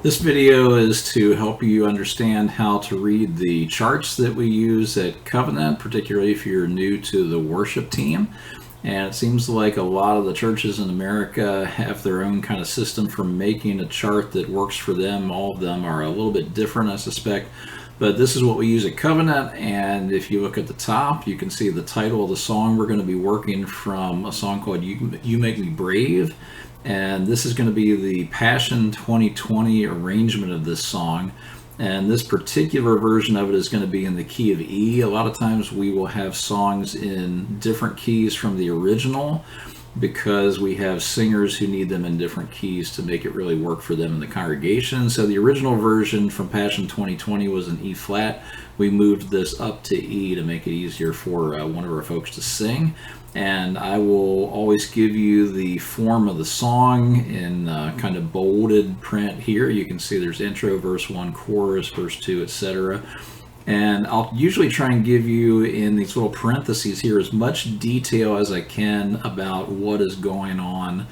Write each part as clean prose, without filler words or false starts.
This video is to help you understand how to read the charts that we use at Covenant, particularly if you're new to the worship team. And it seems like a lot of the churches in America have their own kind of system for making a chart that works for them. All of them are a little bit different, I suspect. But this is what we use at Covenant, and if you look at the top, you can see the title of the song. We're going to be working from a song called You Make Me Brave, and this is going to be the Passion 2020 arrangement of this song. And this particular version of it is going to be in the key of E. A lot of times we will have songs in different keys from the original because we have singers who need them in different keys to make it really work for them in the congregation. So the original version from Passion 2020 was in E flat. We moved this up to E to make it easier for one of our folks to sing. And I will always give you the form of the song in kind of bolded print here. You can see there's intro, verse 1, chorus, verse 2, etc. And I'll usually try and give you in these little parentheses here as much detail as I can about what is going on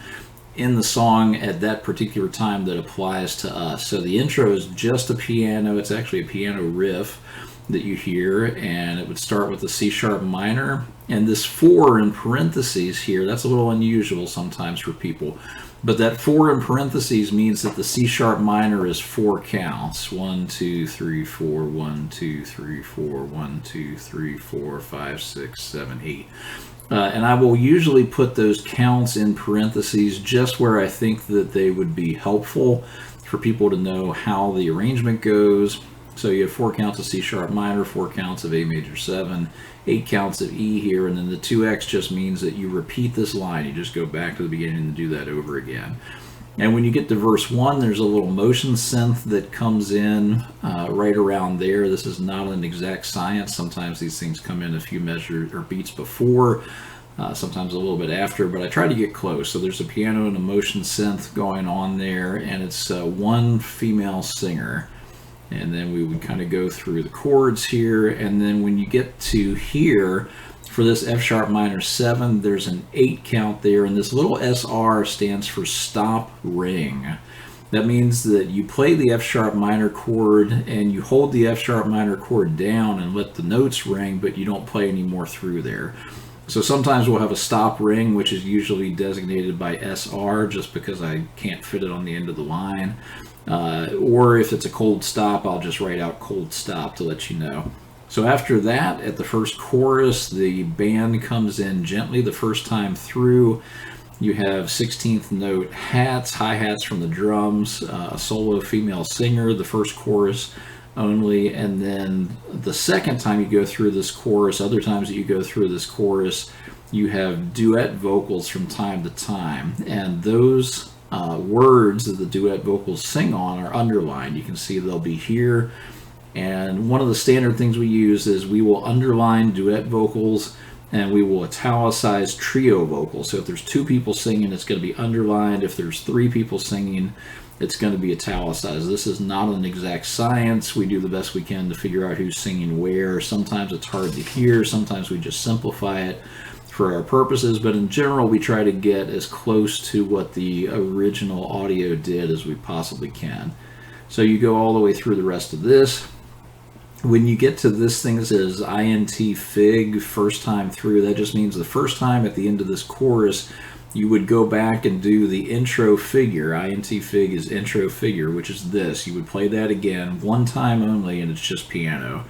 in the song at that particular time that applies to us. So the intro is just a piano. It's actually a piano riff that you hear, and it would start with the C sharp minor. And this 4 in parentheses here, that's a little unusual sometimes for people. But that 4 in parentheses means that the C sharp minor is 4 counts. 1, 2, 3, 4, 1, 2, 3, 4, 1, 2, 3, 4, 5, 6, 7, 8. And I will usually put those counts in parentheses just where I think that they would be helpful for people to know how the arrangement goes. So you have 4 counts of C sharp minor, 4 counts of A major 7, 8 counts of E here, and then the 2x just means that you repeat this line. You just go back to the beginning and do that over again. And when you get to verse 1, there's a little motion synth that comes in right around there. This is not an exact science. Sometimes these things come in a few measures or beats before, sometimes a little bit after, but I try to get close. So there's a piano and a motion synth going on there, and it's one female singer. And then we would kind of go through the chords here, and then when you get to here, for this F sharp minor 7, there's an 8 count there, and this little SR stands for stop ring. That means that you play the F sharp minor chord and you hold the F sharp minor chord down and let the notes ring, but you don't play any more through there. So sometimes we'll have a stop ring, which is usually designated by SR just because I can't fit it on the end of the line. Or if it's a cold stop, I'll just write out cold stop to let you know. So after that, at the first chorus, the band comes in gently the first time through. You have 16th note hats, hi-hats from the drums, a solo female singer, the first chorus only, and then the second time you go through this chorus, other times that you go through this chorus, you have duet vocals from time to time, and those words that the duet vocals sing on are underlined. You can see they'll be here, and one of the standard things we use is we will underline duet vocals and we will italicize trio vocals. So if there's 2 people singing, it's going to be underlined. If there's 3 people singing, it's going to be italicized. This is not an exact science. We do the best we can to figure out who's singing where. Sometimes it's hard to hear. Sometimes we just simplify it for our purposes, but in general we try to get as close to what the original audio did as we possibly can. So you go all the way through the rest of this. When you get to this thing that says INT Fig first time through, that just means the first time at the end of this chorus you would go back and do the intro figure. INT Fig is intro figure, which is this. You would play that again one time only, and it's just piano.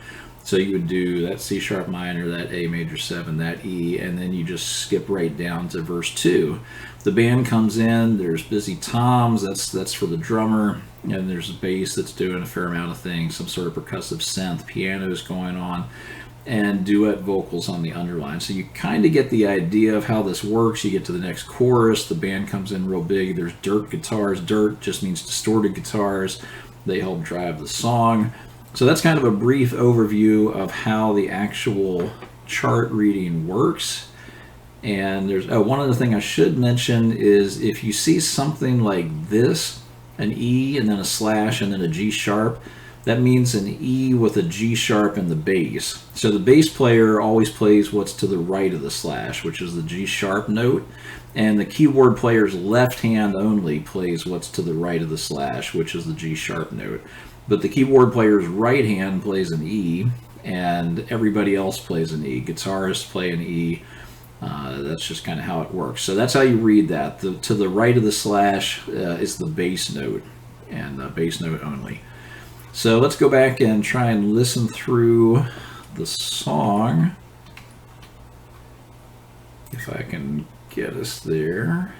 So you would do that C sharp minor, that A major 7, that E, and then you just skip right down to verse 2. The band comes in, there's busy toms, that's for the drummer, and there's a bass that's doing a fair amount of things, some sort of percussive synth, piano's going on, and duet vocals on the underline. So you kind of get the idea of how this works. You get to the next chorus, the band comes in real big, there's dirt guitars. Dirt just means distorted guitars. They help drive the song. So that's kind of a brief overview of how the actual chart reading works. And there's one other thing I should mention is if you see something like this, an E and then a slash and then a G sharp, that means an E with a G sharp in the bass. So the bass player always plays what's to the right of the slash, which is the G sharp note, and the keyboard player's left hand only plays what's to the right of the slash, which is the G sharp note. But the keyboard player's right hand plays an E, and everybody else plays an E. Guitarists play an E. That's just kind of how it works. So that's how you read that. To the right of the slash is the bass note, and bass note only. So let's go back and try and listen through the song, if I can get us there.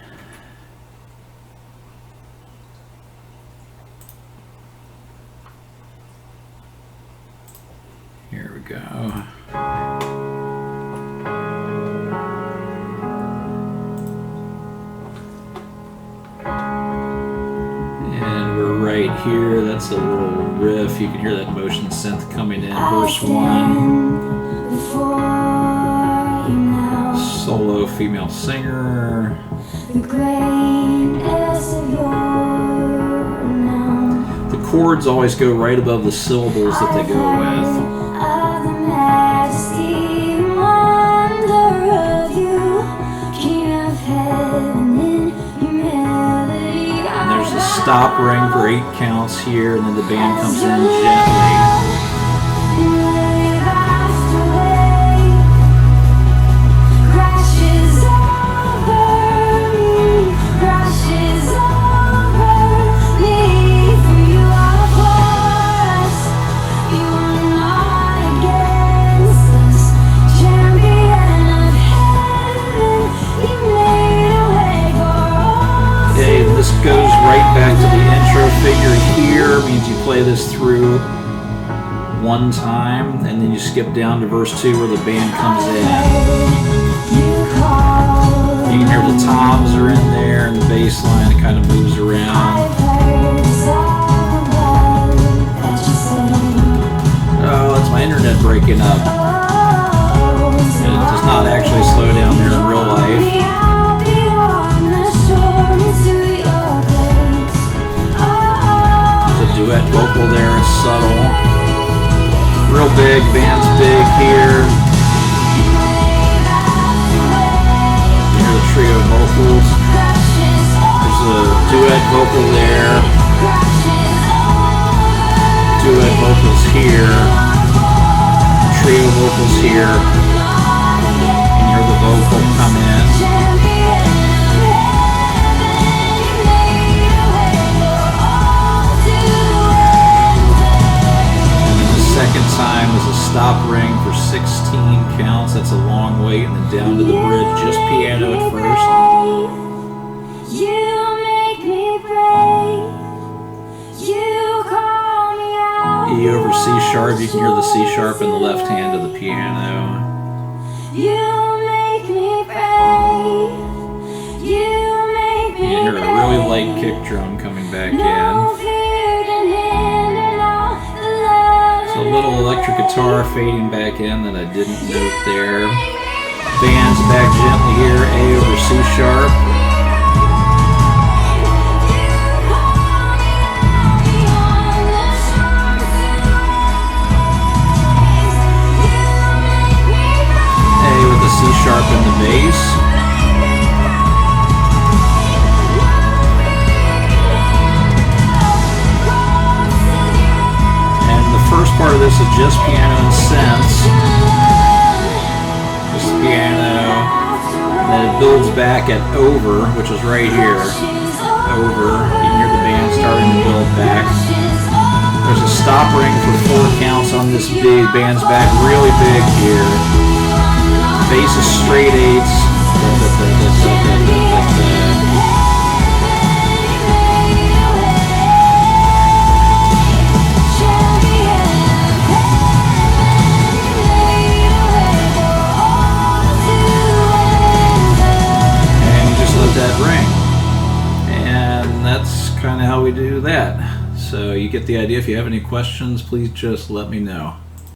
Here we go. Right here, that's a little riff. You can hear that motion synth coming in. Verse 1. Solo female singer. The chords always go right above the syllables that they go with. Stop ring for 8 counts here, and then the band comes in gently. Goes right back to the intro figure here. Means you play this through one time, and then you skip down to verse 2 where the band comes in. You can hear the toms are in there, and the bass line kind of moves around. Oh, that's my internet breaking up. And it does not actually slow down there in real life. Duet vocal there, it's subtle. Real big, band's big here. You hear the trio vocals. There's a duet vocal there. Duet vocals here. Trio vocals here. And you hear the vocal come in. Second time is a stop ring for 16 counts. That's a long wait, and then down to the bridge, just piano at first. You make me pray. You call me out. E over C sharp. You can hear the C sharp in the left hand of the piano. You make me pray. You make me. You hear a really light kick drum coming back in. A little electric guitar fading back in that I didn't note there. Band's back gently here, A over C sharp. A with the C sharp in the bass. First part of this is just piano and synths. Just piano. And then it builds back at over, which is right here. Over. You can hear the band starting to build back. There's a stop ring for 4 counts on this big. Band's back really big here. Bass is straight 8s. That ring, and that's kind of how we do that. So you get the idea. If you have any questions, please just let me know.